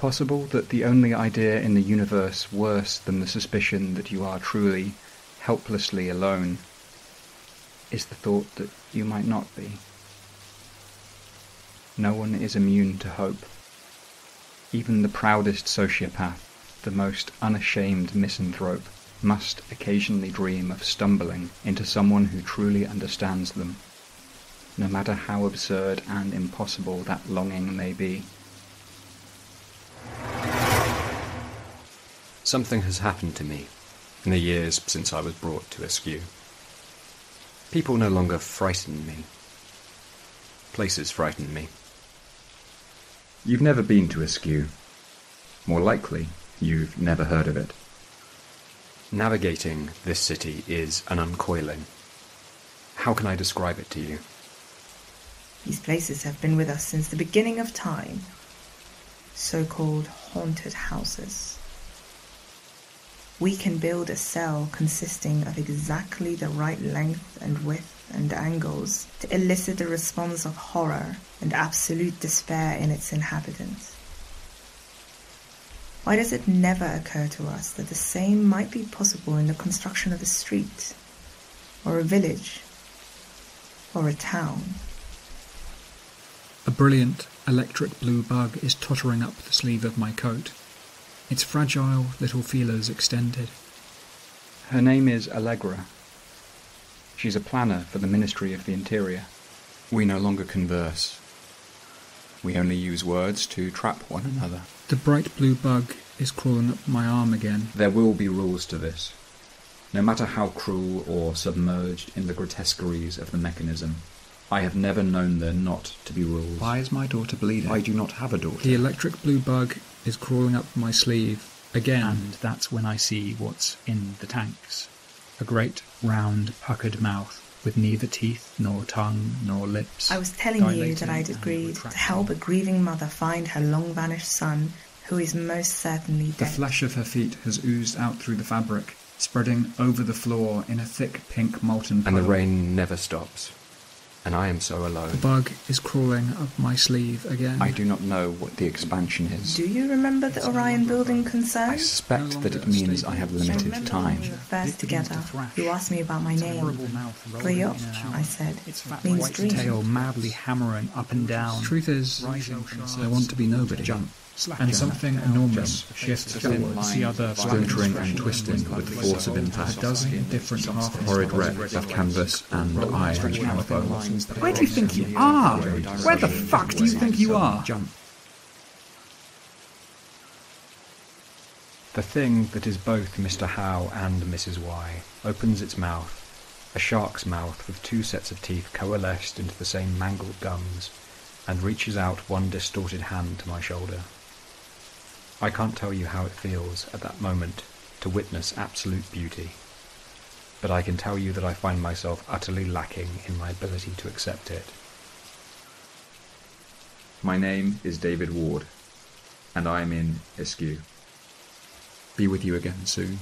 possible that the only idea in the universe worse than the suspicion that you are truly, helplessly alone is the thought that you might not be? No one is immune to hope. Even the proudest sociopath, the most unashamed misanthrope, must occasionally dream of stumbling into someone who truly understands them, no matter how absurd and impossible that longing may be. Something has happened to me in the years since I was brought to Eskew. People no longer frighten me. Places frighten me. You've never been to Eskew. More likely, you've never heard of it. Navigating this city is an uncoiling. How can I describe it to you? These places have been with us since the beginning of time. So-called haunted houses. We can build a cell consisting of exactly the right length and width and angles to elicit a response of horror and absolute despair in its inhabitants. Why does it never occur to us that the same might be possible in the construction of a street, or a village, or a town? A brilliant electric blue bug is tottering up the sleeve of my coat, its fragile little feelers extended. Her name is Allegra. She's a planner for the Ministry of the Interior. We no longer converse. We only use words to trap one another. The bright blue bug is crawling up my arm again. There will be rules to this. No matter how cruel or submerged in the grotesqueries of the mechanism, I have never known there not to be rules. Why is my daughter bleeding? I do not have a daughter. The electric blue bug is crawling up my sleeve again. And that's when I see what's in the tanks. A great, round, puckered mouth with neither teeth, nor tongue, nor lips. I was telling you that I'd agreed to help a grieving mother find her long-vanished son, who is most certainly dead. The flesh of her feet has oozed out through the fabric, spreading over the floor in a thick pink molten puddle. And the rain never stops. And I am so alone. The bug is crawling up my sleeve again. I do not know what the expansion is. Do you remember the Orion building concern? I suspect that it means I have limited time. When we were first together, you asked me about my name. Gryot, I said, means dream. Tail madly hammering up and down. Truth is, I want to be nobody. Jump. And something enormous shifts towards the other, splintering and twisting with the force of impact. A dozen different half Horrid wreck of canvas and iron calico. Where do you think you are? Where the fuck do you think you are? Jump. The thing that is both Mr. Howe and Mrs. Y opens its mouth, a shark's mouth with two sets of teeth coalesced into the same mangled gums, and reaches out one distorted hand to my shoulder. I can't tell you how it feels at that moment to witness absolute beauty, but I can tell you that I find myself utterly lacking in my ability to accept it. My name is David Ward, and I am in Eskew. Be with you again soon.